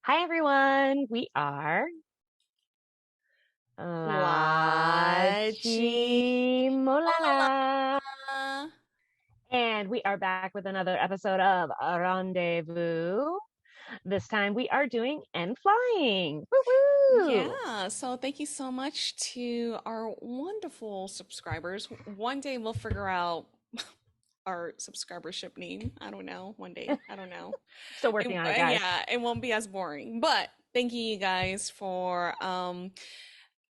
Hi everyone. We are LaChiMoLaLa. LaChiMoLaLa. And we are back with another episode of Rendezvous. This time we are doing N.Flying. Woo woo! Yeah, so thank you so much to our wonderful subscribers. One day we'll figure out our subscribership name. I don't know. One day, I don't know. Still working on it, guys. Yeah, it won't be as boring. But thank you guys for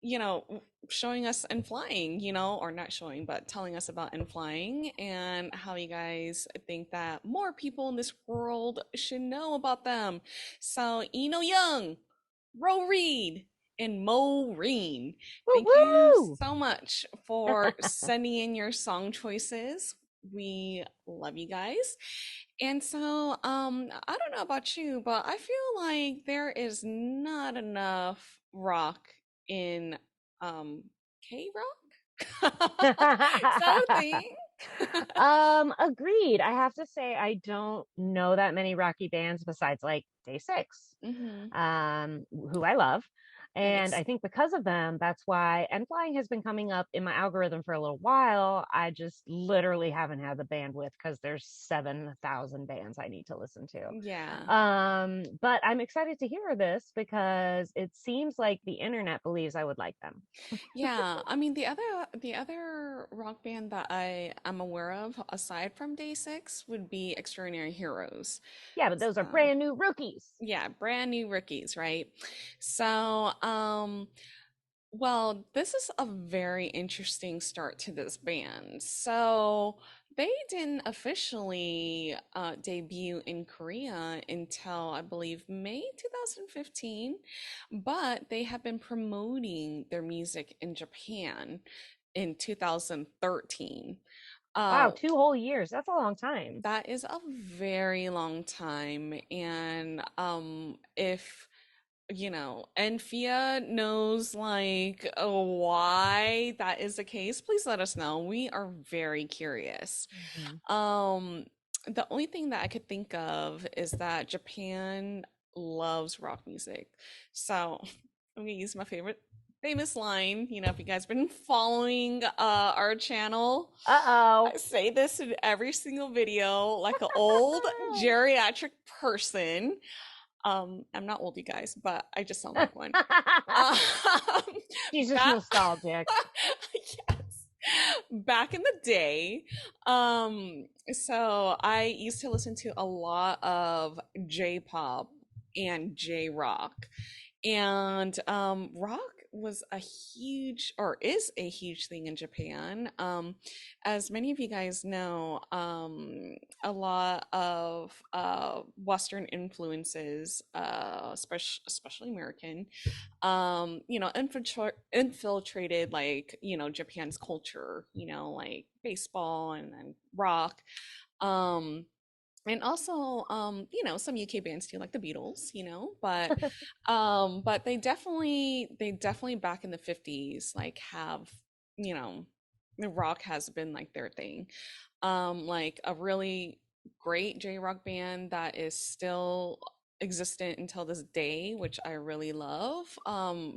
you know, showing us and flying, or not showing, but telling us about and flying and how you guys think that more people in this world should know about them. So, Young, Ro Reed, and Maureen, Woo thank you woo! so much for sending in your song choices. We love you guys. And so, I don't know about you, but I feel like there is not enough rock in um K-rock. Is that a thing? Agreed. I have to say I don't know that many Rocky bands besides like Day Six, Mm-hmm. who I love. And Nice. I think because of them, that's why And Flying has been coming up in my algorithm for a little while. I just literally haven't had the bandwidth because there's 7,000 bands I need to listen to. Yeah. But I'm excited to hear this because it seems like the internet believes I would like them. Yeah, I mean the other rock band that I am aware of aside from Day Six would be Extraordinary Heroes. Yeah, but those are So, brand new rookies. yeah, brand new rookies, right? So, well, this is a very interesting start to this band. So, they didn't officially debut in Korea until I believe May 2015, but they have been promoting their music in Japan in 2013. Wow, Uh, 2 whole years. That's a long time. that is a very long time. And if Enfia knows like why that is the case, please let us know. We are very curious. Mhm. Um, the only thing that I could think of is that Japan loves rock music. So I'm gonna use my favorite famous line. If you guys been following our channel, Uh-oh. I say this in every single video like an old geriatric person. I'm not old, you guys, but I just sound like one. Um, She's just that nostalgic. yes, back in the day, so I used to listen to a lot of J-pop and J-rock, and rock was a huge or is a huge thing in Japan. As many of you guys know, a lot of Western influences, especially American, infiltrated like, Japan's culture, like baseball and rock. Um, and also, some UK bands too, like the Beatles, but they definitely back in the 50s, like have, you know, the rock has been like their thing. Like a really great J-rock band that is still existent until this day, which I really love.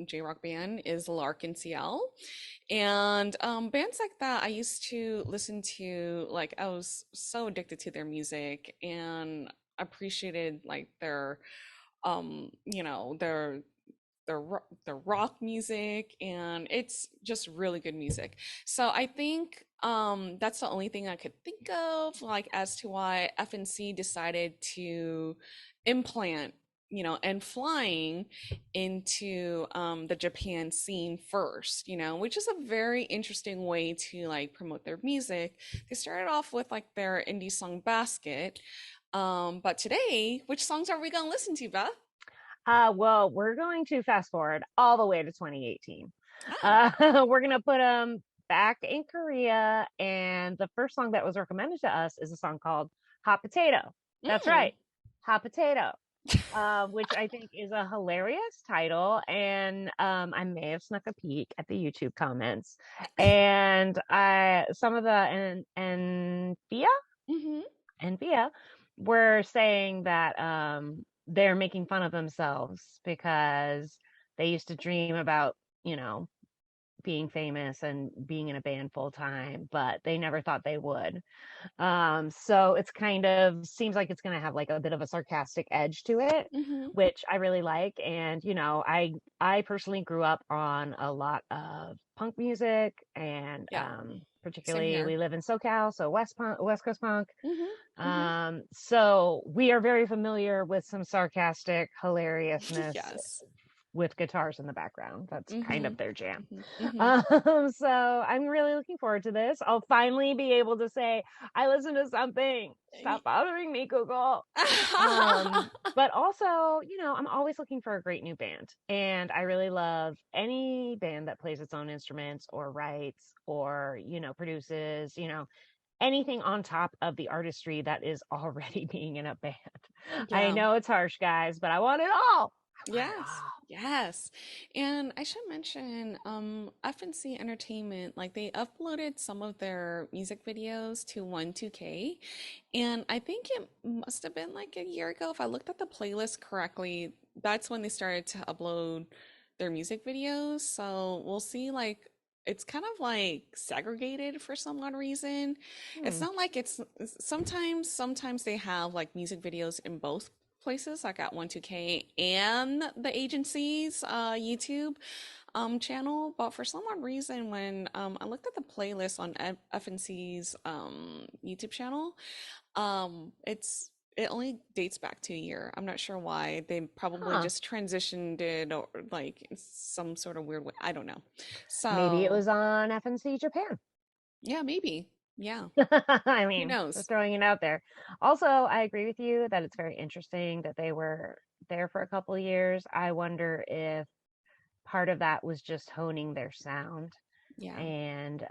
J-rock band is Larkin CL. And bands like that I used to listen to, like I was so addicted to their music and appreciated like their rock music, and it's just really good music. So I think that's the only thing I could think of, like as to why FNC decided to implant, and flying into the Japan scene first, which is a very interesting way to like promote their music. They started off with like their indie song Basket. But today, which songs are we gonna listen to, Beth? Well, we're going to fast forward all the way to 2018. Ah. We're gonna put them back in Korea, and the first song that was recommended to us is a song called Hot Potato. That's Mm. right, Hot Potato. Which I think is a hilarious title. And I may have snuck a peek at the YouTube comments. And some of the and Via Hmm. and Via were saying that they're making fun of themselves because they used to dream about, you know, being famous and being in a band full time, but they never thought they would. So it's kind of seems like it's going to have like a bit of a sarcastic edge to it, Hmm. which I really like. And you know, I personally grew up on a lot of punk music, and Yeah, same particularly here. we live in SoCal, so West Coast punk. Hmm. Hmm. So we are very familiar with some sarcastic hilariousness Yes. with guitars in the background. That's kind Hmm. of their jam. Hmm. Hmm. So I'm really looking forward to this. I'll finally be able to say, I listened to something. Stop bothering me, Google. But also, you know, I'm always looking for a great new band. And I really love any band that plays its own instruments or writes or, you know, produces, you know, anything on top of the artistry that is already being in a band. I Yeah. know it's harsh, guys, but I want it all. I want it Yes, all. yes. And I should mention, FNC Entertainment, like they uploaded some of their music videos to 12K. And I think it must have been like a year ago. If I looked at the playlist correctly, that's when they started to upload their music videos. So we'll see, like, it's kind of like segregated for some odd reason. It's Hmm. not like sometimes they have like music videos in both places, like at 12K and the agency's YouTube channel. But for some odd reason, when I looked at the playlist on FNC's YouTube channel, it only dates back to a year. I'm not sure why. They probably Huh. just transitioned it or like in some sort of weird way. I don't know. Maybe it So was on FNC Japan. yeah, maybe. Yeah. I Who mean, just knows? throwing it out there. Also, I agree with you that it's very interesting that they were there for a couple of years. I wonder if part of that was just honing their sound Yeah. and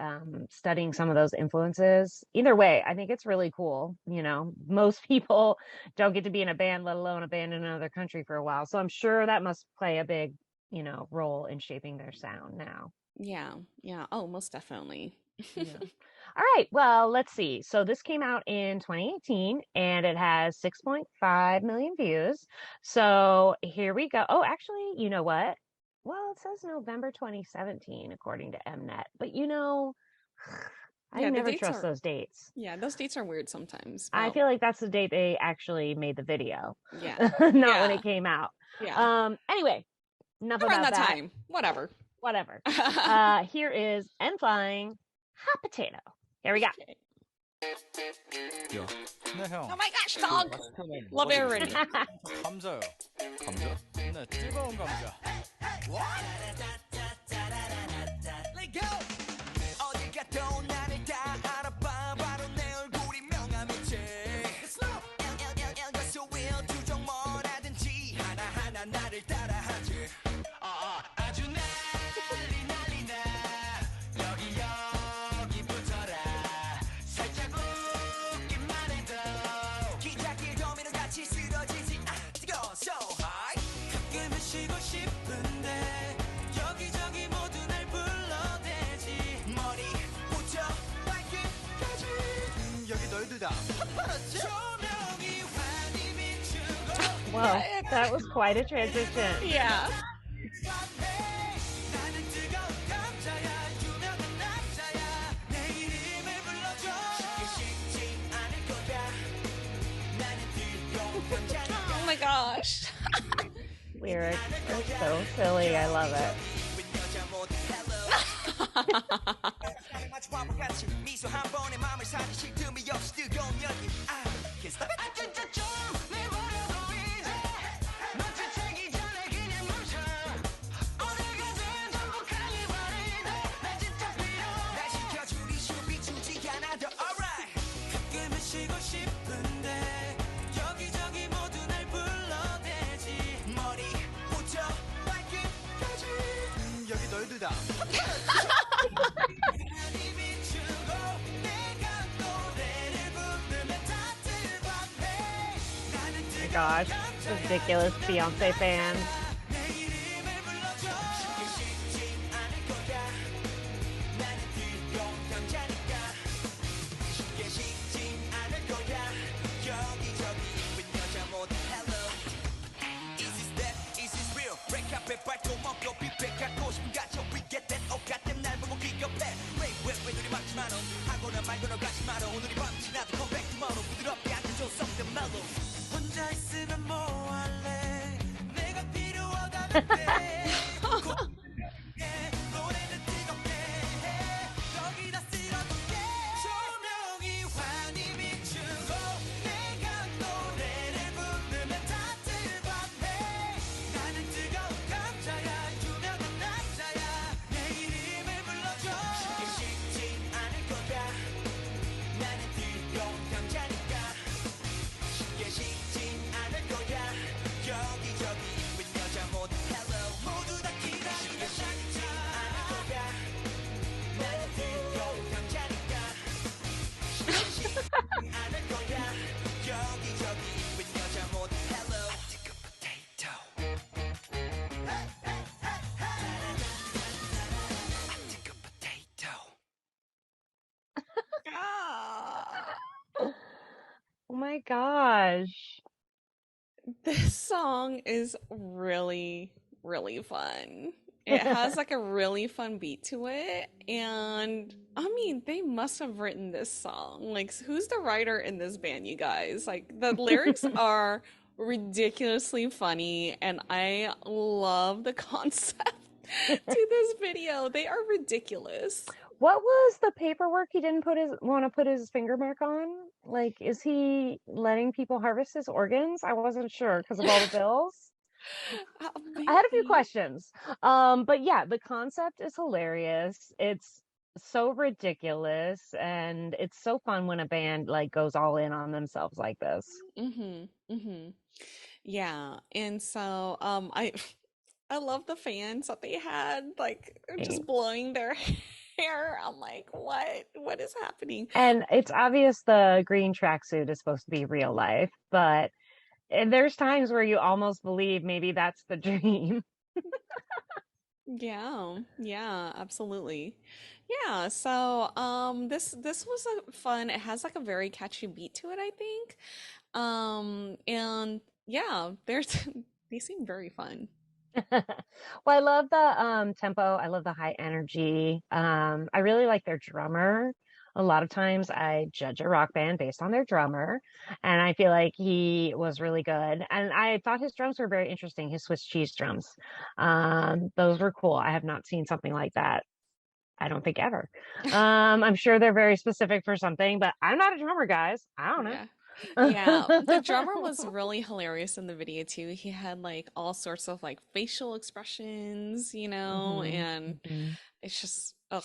studying some of those influences. Either way, I think it's really cool. You know, most people don't get to be in a band, let alone a band in another country for a while. So I'm sure that must play a big, you know, role in shaping their sound now. Yeah. Yeah. Oh, most definitely. Yeah. All right. Well, let's see. So this came out in 2018 and it has 6.5 million views. So here we go. Oh, actually, you know what? Well, it says November 2017 according to Mnet, but you know, I Yeah, the never dates trust are, those dates. yeah, those dates are weird sometimes, I but feel like that's the date they actually made the video, yeah. not when Yeah. it came out. Yeah. Anyway, enough Around about that that. time. Whatever. Whatever. Here is N.Flying Hot Potato. Here we go. Okay. 야, 네 형. Oh my gosh, 그 dog. 마스크맨 Love it 뭐가 already. 드세요? 저 감자요. 감자? 네, 뜨거운 감자. Let go. 어딜 가도 나를 다 알아봐 바로 내 얼굴이 명함이지. LLL will 두종 뭐라든지 하나하나 나를 따라하지. 아주 난리다. 여기 붙어라. 살짝 웃기만 해도 기찻길 도미는 같이 쓰러지지 뜨거워서 high. 가끔은 쉬고 싶은데 여기저기 모두 날 불러대지 머리부터 발끝까지 여기 너희들 다 파파라치 조명이 환히 비추고 Whoa, that was quite a transition. Yeah. 나는 뜨거운 감자야 유명한 남자야 내 이름을 불러줘 쉽게 식지 않을 거야 나는 뜨거운 감자니까 Oh my gosh. Lyrics are so silly. I love it. 여자 모두 hello 마치 바보같이 미소 한 번에 맘을 사기 틈이 없이 뜨거운 열기 진짜 좀 내버려둬 이제 눈치채기 전에 그냥 멈춰 어딜 가든 전복하기 바래도 난 진짜 필요해 날 시켜줄 이슈 비추지 않아도 alright 가끔은 쉬고 싶은데 여기저기 모두 날 불러대지 머리부터 발끝까지 여기 너희들 다 Oh my gosh, ridiculous Beyonce fans. 노래는 뜨겁게 해 여기다 쓸어둘게 조명이 환히 비추고 내가 노래를 부르면 다들 반해 나는 뜨거운 감자야 유명한 남자야 내 이름을 불러줘 쉽게 식진 않을 거야 나는 뜨거운 감자니까 쉽게 식진 않을 거야 여기저기 이쁜 여자 모두 hello 모두 다 기다리는 식진 않을 거야 나는 뜨거운 감자니까 쉽게 식진 않을 거야 여기저기 이쁜 여자 모두 hello 뜨거운 potato 뜨거운 potato Oh my gosh. This song is really, really fun. It has like a really fun beat to it. And I mean, they must have written this song. Like, who's the writer in this band, you guys? Like, the lyrics are ridiculously funny, and I love the concept to this video. They are ridiculous. What was the paperwork he didn't want to put his finger mark on? Like, is he letting people harvest his organs? I wasn't sure because of all the bills. I had a few Maybe. questions. But yeah, the concept is hilarious. It's so ridiculous, and it's so fun when a band like goes all in on themselves like this. Yeah. And so I love the fans that they had, like just blowing their hair. I'm like, what is happening? And it's obvious the green tracksuit is supposed to be real life, but there's times where you almost believe maybe that's the dream. Yeah, absolutely. Yeah, so this was a fun, it has like a very catchy beat to it, I think. And yeah, there's they seem very fun. Well, I love the tempo. I love the high energy. I really like their drummer. A lot of times I judge a rock band based on their drummer, and I feel like he was really good. And I thought his drums were very interesting, his Swiss cheese drums. Those were cool. I have not seen something like that, I don't think ever. I'm sure they're very specific for something, but I'm not a drummer, guys. I don't know. Yeah. Yeah, the drummer was really hilarious in the video too. He had like all sorts of like facial expressions, and it's just ugh.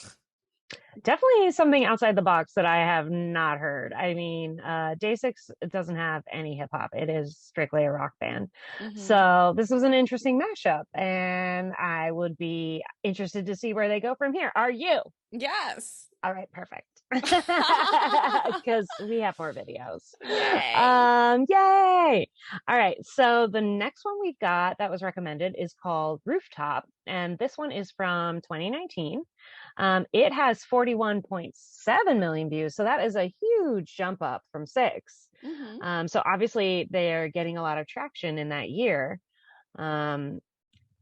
Definitely something outside the box that I have not heard. I mean, Day Six doesn't have any hip hop. It is strictly a rock band. So this was an interesting mashup, and I would be interested to see where they go from here. Are you? Yes. All right, perfect. Because we have more videos. Yay. Yay! All right, so the next one we've got that was recommended is called Rooftop, and this one is from 2019. It has 41.7 million views, so that is a huge jump up from 6. So obviously they're getting a lot of traction in that year.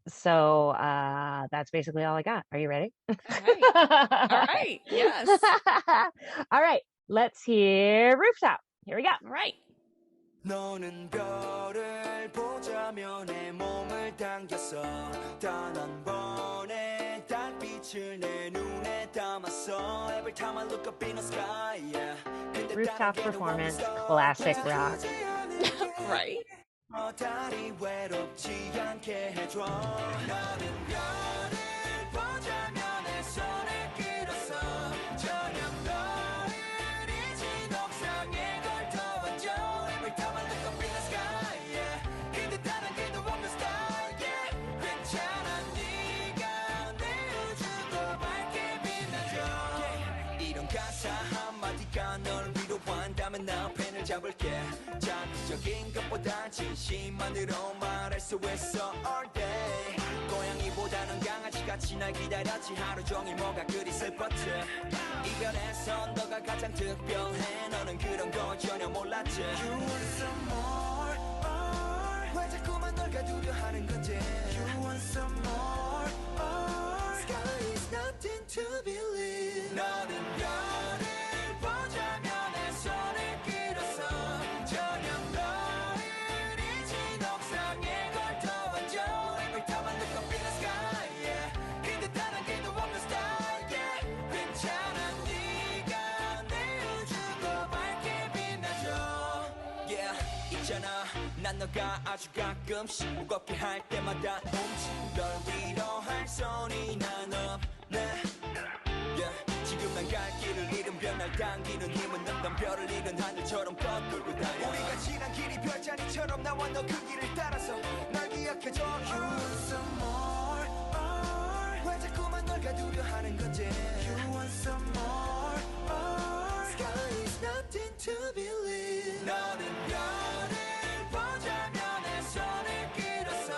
So that's basically all I got. Are you ready? All right. Yes. All right, let's hear Rooftop. Here we go. All right. 너는 별을 보자며 내 몸을 당겼어 단 한 번의 달빛을 내 눈에 담았어 Every time I look up in the sky yeah. Rooftop performance, classic rock. Right. 다리 외롭지 않게 해줘 너는 별을 보자며 내 손을 끌었어 저녁 너를 이 진옥상에 걸터왔죠 Every time I look up in the sky yeah. 근데 다른 길도 없는 star yeah. 괜찮아 네가 내 우주도 밝게 빛나줘 yeah. 이런 가사 한마디가 널 위로한다면 나 펜을 잡을게 자극적인 것보다 진심만으로 말할 수 있어 all day 고양이보다는 강아지같이 날 기다렸지 하루 종일 뭐가 그리 슬펐지 이별에서 너가 가장 특별해 너는 그런 거 전혀 몰랐지 You want some more or 왜 자꾸만 널 가두려 하는 건지 You want some more or Sky is nothing to believe 너는 별을 보자며 내 손을 끌었어 저녁 너를 이 진옥상에 걸터왔죠 Every time I look 있잖아 난 너가 아주 가끔씩 무겁게 할 때마다 널 위로할 소리는 없네 yeah. 지금 난 갈 길을 잃은 별날 당기는 힘은 없던 별을 잃은 하늘처럼 꺾고 다녀 우리가 지난 길이 별자리처럼 나와 너 그 길을 따라서 날 기억해줘 You want some more 왜 자꾸만 널 가두려 하는 건지 You want some more Sky is nothing to believe 너는 별을 보자면 내 손을 끌어서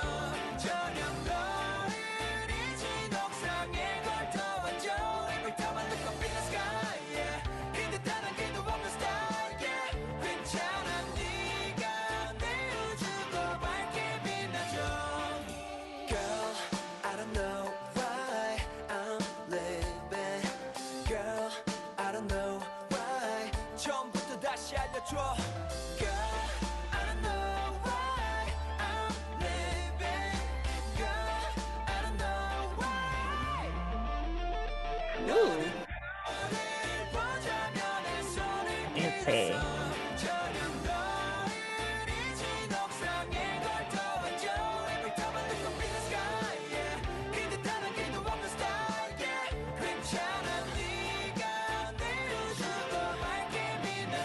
저녁 너를 잊은 옥상에 걸터와줘 Every time I look up in the sky yeah. 근데 단 한 개도 없는 style yeah. 괜찮아 네가 내 우주도 밝게 빛나줘 Girl I don't know why I'm living Girl I don't know why 처음부터 다시 알려줘 Girl I don't know why I'm living Girl I don't know why 너는 너를 보자면 내 손을 Fancy. 저녁 너를 잊은 옥상에 걸터와줘 Every time I look up in the sky yeah. 근데 단 한 개도 없는 style yeah. 괜찮아 네가 내 우주도 밝게 빛나줘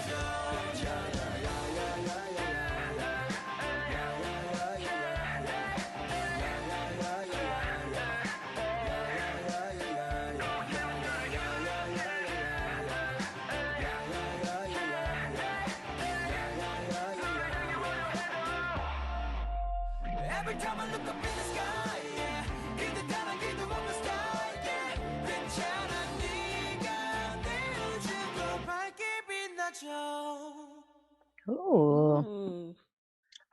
Every time I look up in the sky yeah. 근데 단 한 개도 없는 style yeah. 괜찮아 네가 내 우주도 밝게 빛나줘 Ooh. Ooh.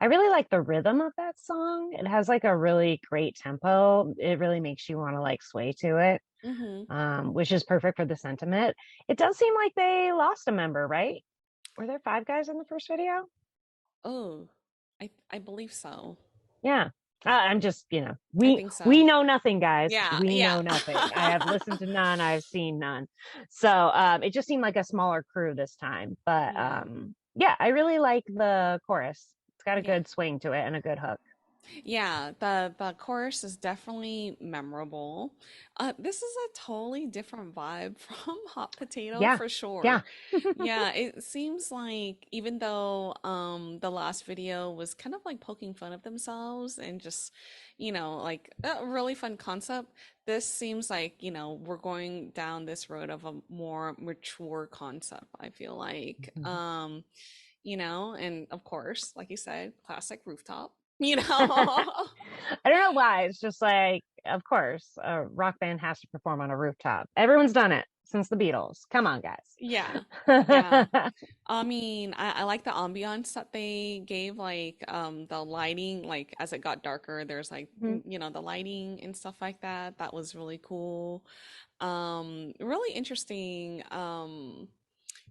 I really like the rhythm of that song. It has like a really great tempo. It really makes you want to like sway to it, which is perfect for the sentiment. It does seem like they lost a member, right? Were there 5 guys in the first video? Oh, I believe so. Yeah. I'm just, I we think so. we know nothing, guys. Yeah, We yeah. know nothing. I have listened to none. I've seen none. So it just seemed like a smaller crew this time. But Yeah. yeah, I really like the chorus. It's got a Yeah. good swing to it and a good hook. Yeah, the chorus is definitely memorable. This is a totally different vibe from Hot Potato Yeah, for sure. yeah. Yeah, it seems like even though the last video was kind of like poking fun of themselves and just, like a really fun concept, this seems like, we're going down this road of a more mature concept, I feel like. Mhm. And of course, like you said, classic Rooftop. I don't know why. It's just like, of course, a rock band has to perform on a rooftop. Everyone's done it since the Beatles. Come on, guys. Yeah, yeah. I mean, I like the ambiance that they gave, like the lighting, like as it got darker, there's like, Mhm. the lighting and stuff like that. That was really cool. Really interesting.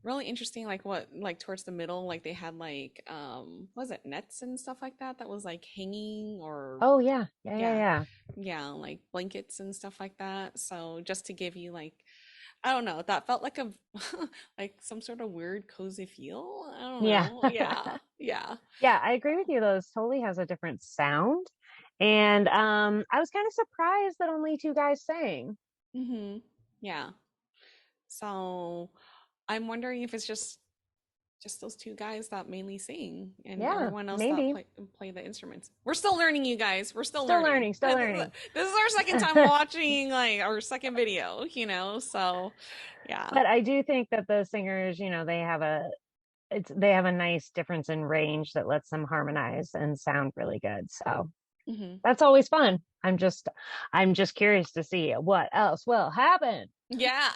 Really interesting, like towards the middle, like they had like what was it, nets and stuff like that was like hanging or Oh yeah, yeah, yeah, yeah, yeah, like blankets and stuff like that. So just to give you like, I don't know, that felt like a like some sort of weird cozy feel. I don't yeah. know. Yeah, yeah. Yeah, I agree with you though. This totally has a different sound. And I was kind of surprised that only 2 guys sang. Mm-hmm. Yeah. So I'm wondering if it's just those 2 guys that mainly sing and Yeah, everyone else that maybe. play the instruments. We're still learning, you guys. We're still Still learning. learning. This is our second time watching like our second video, so yeah. But I do think that the singers, they have a nice difference in range that lets them harmonize and sound really good. So Mm-hmm. that's always fun. I'm just curious to see what else will happen. Yeah.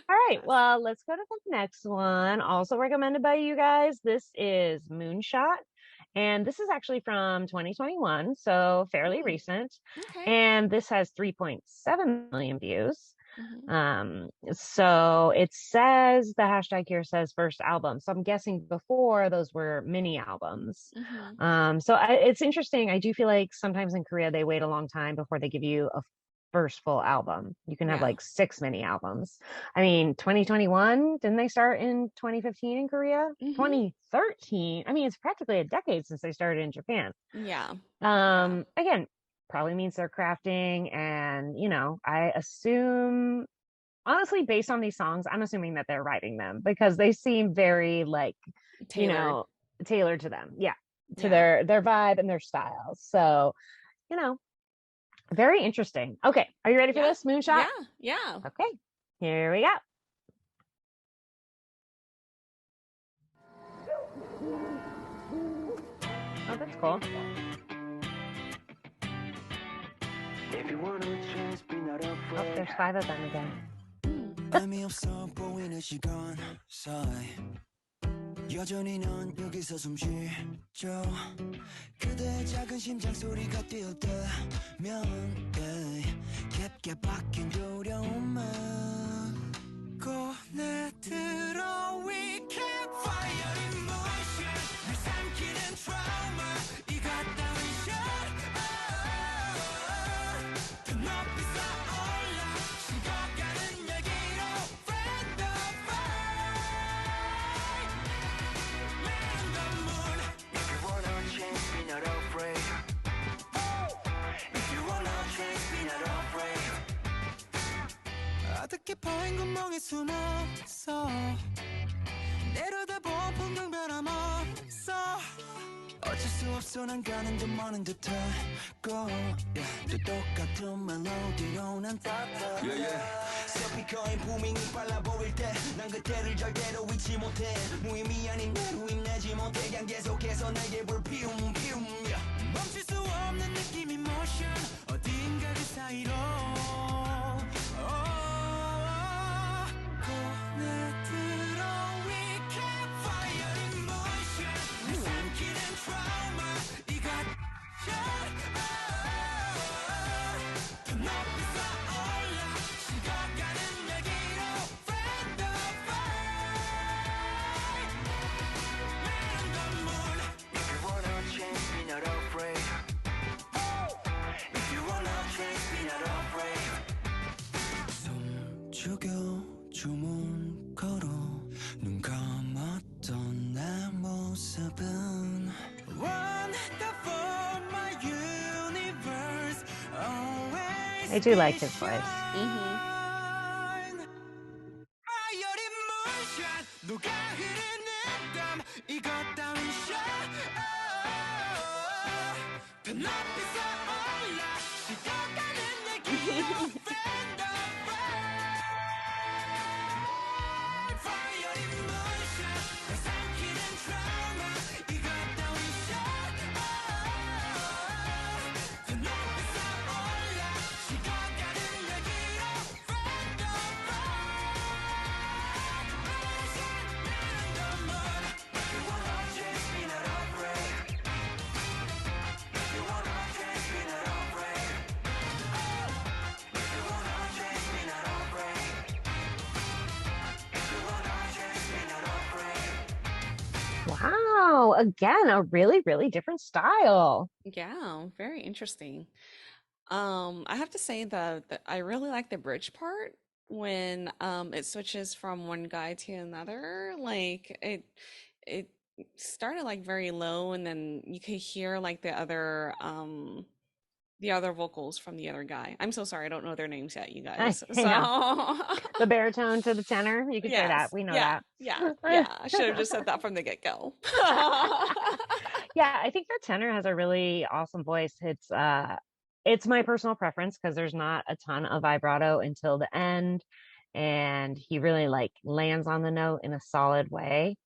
All right, well, let's go to the next one. Also recommended by you guys. This is Moonshot. And this is actually from 2021, so fairly recent. Okay. And this has 3.7 million views. Mm-hmm. So it says the hashtag here says first album. So I'm guessing before those were mini albums. Mm-hmm. So it's interesting. I do feel like sometimes in Korea they wait a long time before they give you a first full album. You can have Yeah. like 6 mini albums. I mean, 2021, didn't they start in 2015 in Korea? Mm-hmm. 2013. I mean, it's practically a decade since they started in Japan. Yeah. Yeah. Again, probably means they're crafting, and I assume, honestly, based on these songs, I'm assuming that they're writing them because they seem very like, you Tailored. know, tailored to them. Yeah, to Yeah. their vibe and their style. So, you know, very interesting. Okay, are you ready for Yeah. this Moonshot? Yeah. Yeah. Okay, here we go. Oh, that's cool. If you wanna chance, be not Oh, afraid. there's 5 of them again. 의미 없어 보이는 시간 사이 여전히 넌 여기서 숨 쉬죠. 그대의 작은 심장 소리가 뛰어들면 깊게 박힌 두려움을 꺼내들어. We can't fire emotion. 날 삼키는 trauma. 이것 따윈 shut up. 더 높이 쏘올라. 식어가는 열기로 friend of mine. Man on the moon. If you wanna change, be not afraid. If you wanna change, be not afraid. 어둡게 보인 구멍에 숨었어. 내려다본 풍경 변함없어. 어쩔 수 없어 난 가는 듯 머는 듯하고 또 똑같은 멜로디로 난 따라. 스피커의 부밍이 빨라 보일 때 난 그때를 절대로 잊지 못해. 무의미한 힘내로 힘내지 못해. 그냥 계속해서 내게 불피움 멈출 수 없는 느낌이 motion. 어딘가 그 사이로 꺼내들어. We can't fire emotion. 날 삼키는 trauma. 이것 shut up. 더 높이 쏘올라. 식어가는 열기로 friend of mine. Man on the moon. If you wanna change, be not afraid. If you wanna change, be not afraid. 숨죽여 주문 걸어. 눈 감았던 내 모습은 wonderful. My universe always I do like his voice. Mm-hmm. Fire in motion. 녹아 흐르는 땀. 이것 따윈 shut up. 더 높이 쏘올라. 식어가는 열기로 friend of mine. Fire in motion. 날 삼키는 trauma. 이것 따윈 shut up. 더 높이 쏘올라. 식어가는 열기로 friend of mine. If you wanna change, be not afraid. If you wanna change, be not afraid. If you wanna change, be not afraid. If you wanna change, be not afraid. Wow, again, a really, really different style. Yeah, very interesting. I have to say that I really like the bridge part when it switches from one guy to another. Like it started like very low and then you could hear like the other vocals from the other guy. I'm so sorry, I don't know their names yet, you I guys. know. So The baritone to the tenor, you could say that. yes, We know yeah, that. yeah. I should have just said that from the get-go. Yeah, I think the tenor has a really awesome voice. It's my personal preference because there's not a ton of vibrato until the end, and he really like lands on the note in a solid way.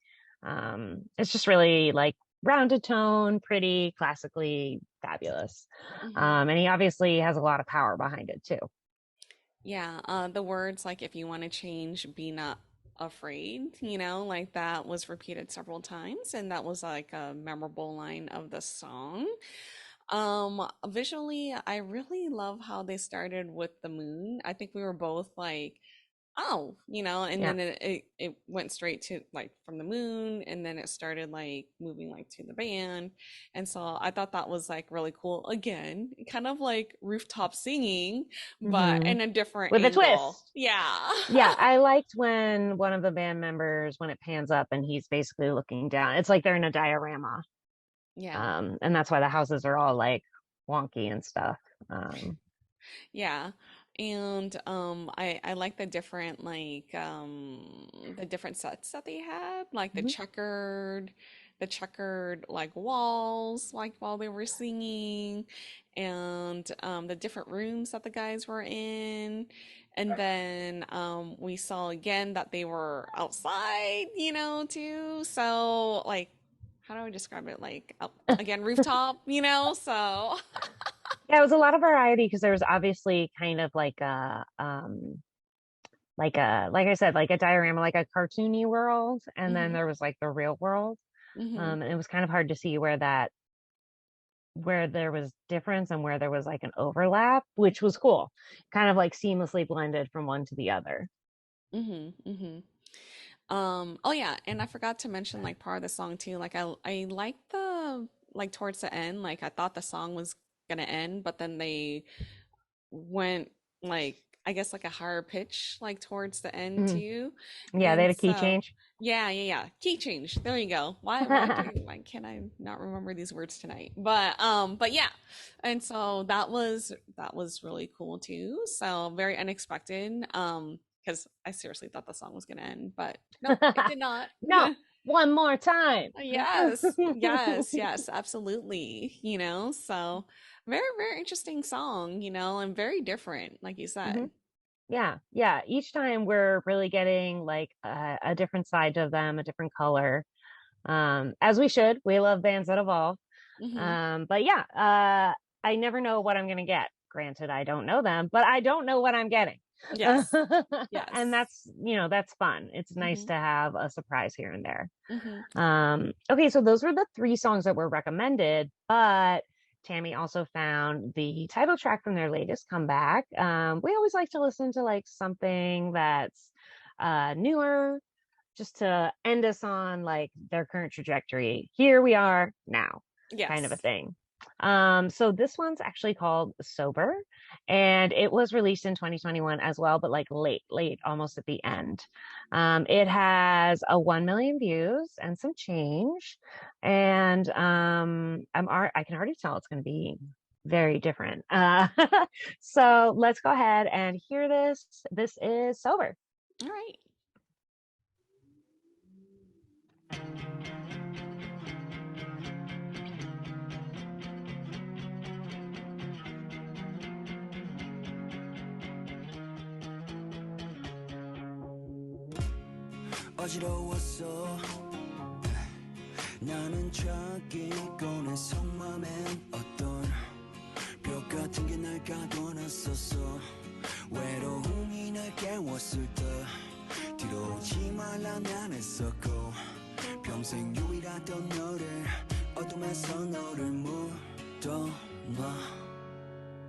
It's just really like rounded tone, pretty, classically fabulous. Mhm. And he obviously has a lot of power behind it too. Yeah, the words like if you want to change, be not afraid, like that was repeated several times, and that was like a memorable line of the song. Visually, I really love how they started with the moon. I think we were both like oh, and Yeah. then it went straight to like from the moon, and then it started like moving like to the band. And so I thought that was like really cool. Again, kind of like rooftop singing, but Hmm. in a different With a angle. twist. Yeah. Yeah, I liked when one of the band members, when it pans up and he's basically looking down. It's like they're in a diorama. Yeah. And that's why the houses are all like wonky and stuff. Um, Yeah. And I like the different sets that they had, like mhm. the checkered like walls like while they were singing, and the different rooms that the guys were in. And then we saw again that they were outside, too. So like how do I describe it? Like again, rooftop, so Yeah, it was a lot of variety because there was obviously kind of like I said, like a diorama, like a cartoony world, and then hmm there was like the real world. hmm And it was kind of hard to see where there was difference and where there was like an overlap, which was cool. Kind of like seamlessly blended from one to the other. hmm hmm oh yeah, and I forgot to mention like part of the song too. Like I like the like towards the end, like I thought the song was gonna end, but then they went like I guess like a higher pitch like towards the end Mhm. too. Yeah, they And had a key so change. yeah. Key change. There you go. Why can I not remember these words tonight? But yeah. And so that was really cool too. So very unexpected. Because I seriously thought the song was gonna end, but nope, it did not. No, one more time. Yes, absolutely. So very, very interesting song, and very different, like you Hmm. said. Yeah. Each time we're really getting like a different side of them, a different color. As we should. We love bands that evolve. hmm But yeah, I never know what I'm gonna get. Granted, I don't know them, but I don't know what I'm getting. Yes, And yes. that's fun. It's nice hmm to have a surprise here and there. hmm Okay, so those were the three songs that were recommended, but Tammy also found the title track from their latest comeback. We always like to listen to like something that's newer, just to end us on like their current trajectory. Here we are now, kind of a Yes. thing. So this one's actually called Sober, and it was released in 2021 as well, but like late, almost at the end. It has a 1 million views and some change, and I can already tell it's going to be very different. So let's go ahead and hear this. This is Sober. All right. 어지러웠어 나는 자기고 내 속맘엔 어떤 벽 같은 게 날 가둬놨었어 외로움이 날 깨웠을 때 뒤로 오지 말라면 했었고 평생 유일하던 너를 어둠에서 너를 묻어놔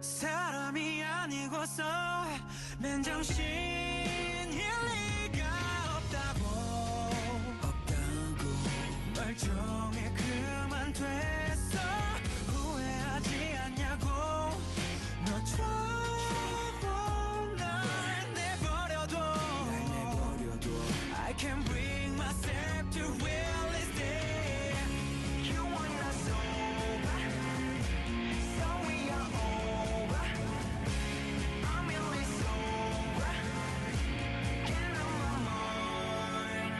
사람이 아니고서 맨정신일 리가 없다고 멀쩡해 그만됐어 후회하지 않냐고 너처럼 날 내버려둬 I can't bring myself to realize that you are not sober so we are over I'm really sober get on my mind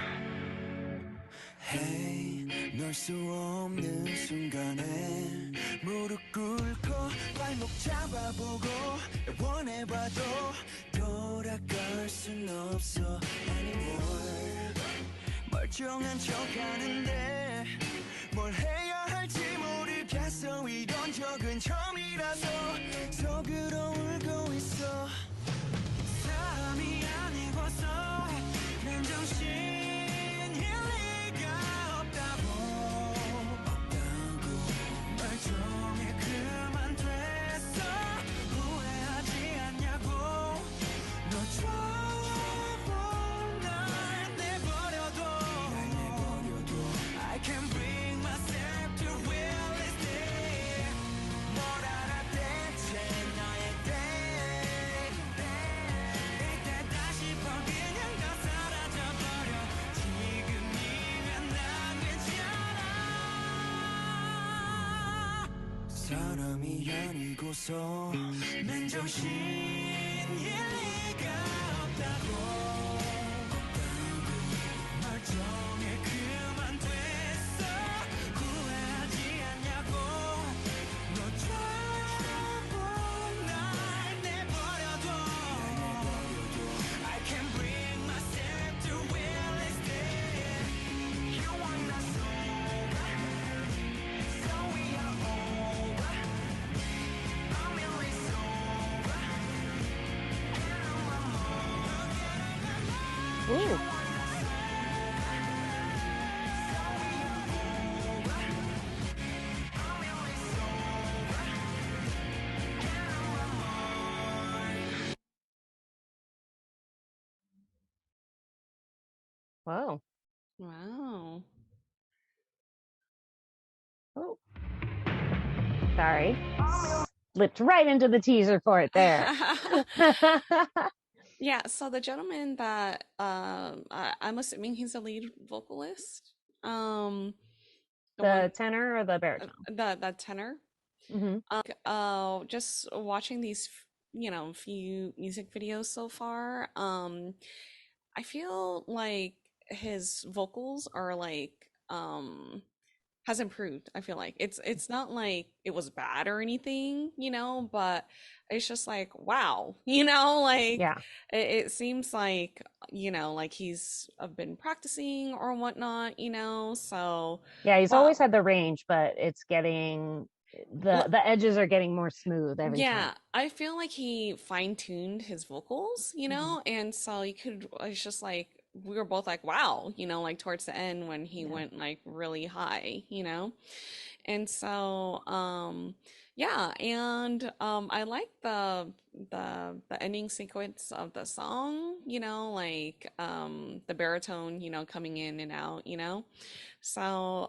Hey 널 수 없는 순간에 무릎 꿇고 발목 잡아보고 원해봐도 돌아갈 순 없어 anymore 멀쩡한 척하는데 뭘 해야 할지 모르겠어 이런 적은 처음이라서 속으로 울고 있어 사람이 아니고서 맨정신일 리가 없다고 멀쩡해 그만됐어 후회하지 않냐고 너처럼 사람이 아니고서 맨정신일 리가 없다고 멀쩡해 그만 됐어 후회하지 않냐고 너 전부 날 내버려둬 I can't bring myself to realize it You are not sober So we are over I'm really sober And on my mind Ooh. Whoa. Wow. Oh. Sorry. Slipped right into the teaser for it there. Yeah, so the gentleman that I'm assuming he's the lead vocalist. The one The tenor or the baritone? the tenor. Hmm. Just watching these, few music videos so far, I feel like his vocals are like has improved. I feel like it's not like it was bad or anything, but it's just like wow, like Yeah. it seems like like he's been practicing or whatnot, so Yeah, he's always wow. had the range, but it's getting Well, the edges are getting more smooth every time. yeah, I feel like he fine-tuned his vocals, Hmm. and so it's just like we were both like, wow, like towards the end when he Yeah. went like really high, and so yeah, and I like the ending sequence of the song, like the baritone, coming in and out, so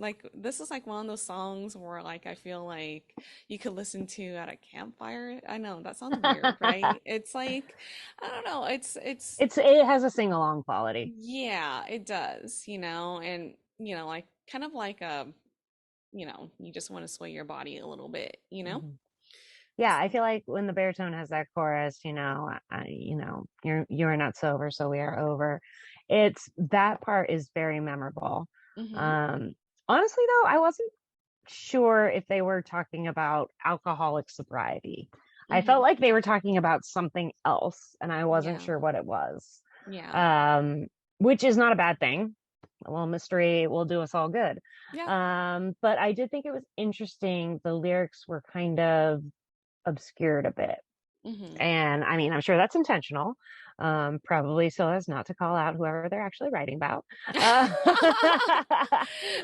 like this is like one of those songs where like I feel like you could listen to at a campfire. I know that sounds weird, right? It's like I don't know, it's It has a sing along quality. yeah, it does, and like kind of like you just want to sway your body a little bit, Hmm. Yeah, I feel like when the baritone has that chorus, you are not sober, so we are over. It's that part is very memorable. Mm-hmm. Um, Honestly though, I wasn't sure if they were talking about alcoholic sobriety. I Mm-hmm. felt like they were talking about something else, and I wasn't Yeah. sure what it was. Yeah. Um, which is not a bad thing. A little mystery will do us all good. Yeah. But I did think it was interesting. The lyrics were kind of obscured a bit. Mm-hmm. And I mean, I'm sure that's intentional, probably so as not to call out whoever they're actually writing about. Uh, but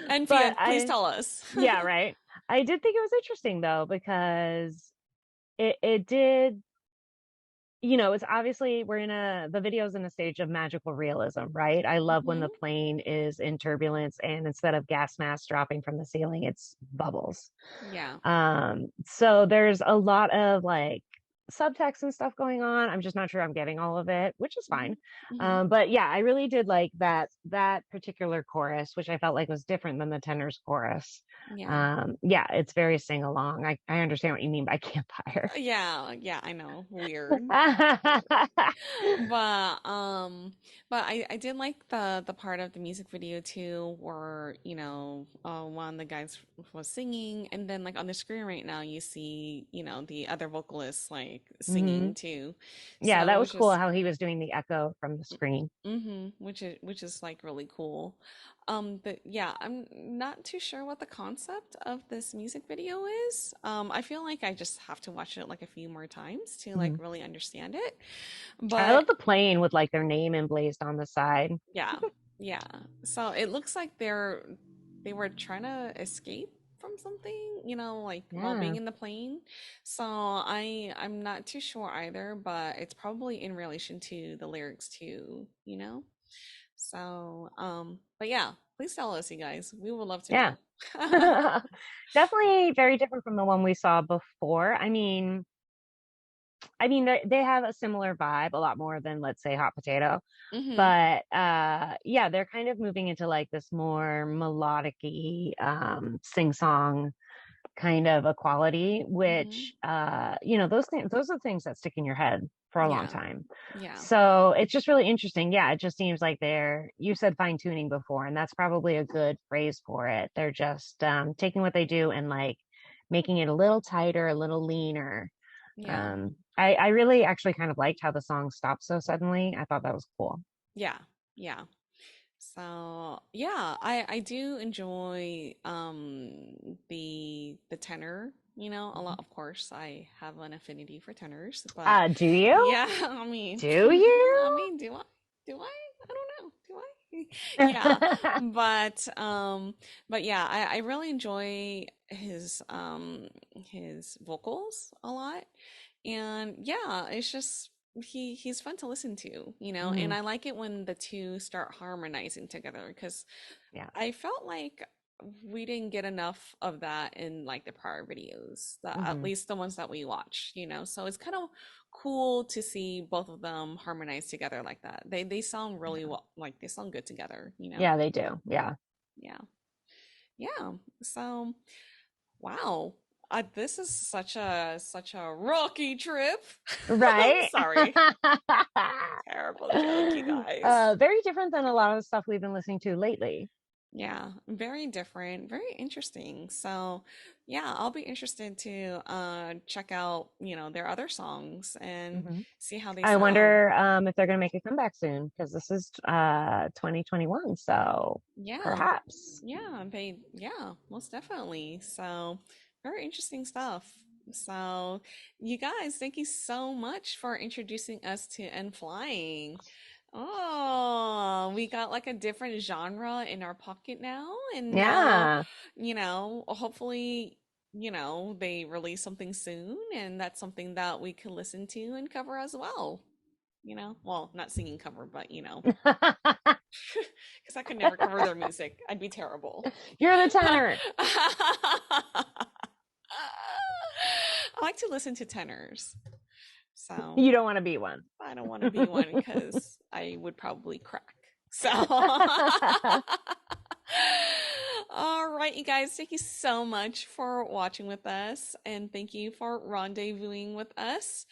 NPN, please I, tell us. yeah, right. I did think it was interesting though, because it did, it's obviously the video's in a stage of magical realism, right? I love when Hmm. the plane is in turbulence and instead of gas masks dropping from the ceiling, it's bubbles. Yeah. So there's a lot of like subtext and stuff going on. I'm just not sure I'm getting all of it, which is Hmm. fine. Hmm. But yeah, I really did like that particular chorus, which I felt like was different than the tenor's chorus. Yeah. Yeah, it's very sing along. I understand what you mean by campfire. Yeah, I know. Weird. But I did like the part of the music video too where, one of the guys was singing and then like on the screen right now you see, the other vocalists like Hmm. singing too. Yeah, So that it was was cool just how he was doing the echo from the screen. which is like really cool. But yeah, I'm not too sure what the concept of this music video is. I feel like I just have to watch it like a few more times to like Mhm. really understand it. I love But the plane with like their name emblazed on the side. yeah, yeah. So it looks like they were trying to escape from something, like while being Yeah. in the plane. So I'm not too sure either, but it's probably in relation to the lyrics too, So, but yeah, please tell us, you guys. We would love to Yeah. know. Definitely very different from the one we saw before. I mean they have a similar vibe, a lot more than let's say Hot Potato. Mm-hmm. But yeah, they're kind of moving into like this more melodic-y sing-song kind of a quality, Hmm. which those are things that stick in your head for a long Yeah. time. Yeah. So it's just really interesting. Yeah, it just seems like you said fine tuning before, and that's probably a good phrase for it. They're just taking what they do and like making it a little tighter, a little leaner. Yeah. I really actually kind of liked how the song stopped so suddenly. I thought that was cool. Yeah. Yeah. So yeah, I do enjoy the tenor, a lot. Of course, I have an affinity for tenors, but Do you? yeah, I mean, Do you? I mean, do I? Do I? I don't know. Do I? Yeah, but yeah, I really enjoy his vocals a lot. And yeah, it's just he's fun to listen to, and Mhm. I like it when the two start harmonizing together because Yeah. I felt like we didn't get enough of that in like the prior videos, at Hmm. least the ones that we watched. So it's kind of cool to see both of them harmonize together like that. They sound really Yeah. well, like they sound good together. Yeah, they do. Yeah. Yeah. Yeah. So, wow. This is such a rocky trip. I'm Right? sorry. Terrible joke, you guys. Very different than a lot of the stuff we've been listening to lately. Yeah, very different, very interesting. So, yeah, I'll be interested to check out, their other songs and Hmm. see how they I sound. wonder if they're going to make a comeback soon because this is 2021. So Yeah. perhaps. Yeah, most definitely. So, very interesting stuff. So, you guys, thank you so much for introducing us to N.Flying. Oh, we got like a different genre in our pocket now. And now, Yeah. hopefully, they release something soon, and that's something that we can listen to and cover as well. Well, not singing cover, but because I could never cover their music. I'd be terrible. You're the tenor. I like to listen to tenors, so You don't want to be one. I don't want to be one because I would probably crack. So, all right, you guys, thank you so much for watching with us, and thank you for rendezvousing with us.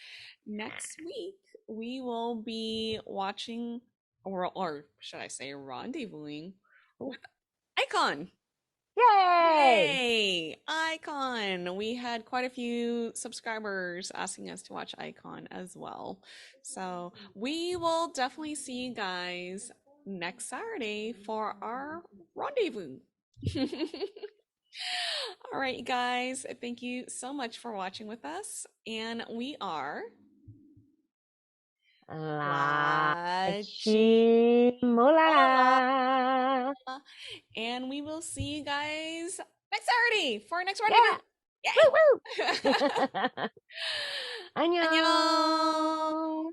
Next week, we will be watching, or should I say, rendezvousing with Icon. Yay! Yay! Icon! We had quite a few subscribers asking us to watch Icon as well. So we will definitely see you guys next Saturday for our rendezvous. All right, you guys, thank you so much for watching with us. And we are LaChiMoLaLa. LaChiMoLaLa. And we will see you guys next Saturday for our next Yeah. rendezvous. Woo Yay! woo. 안녕. 안녕.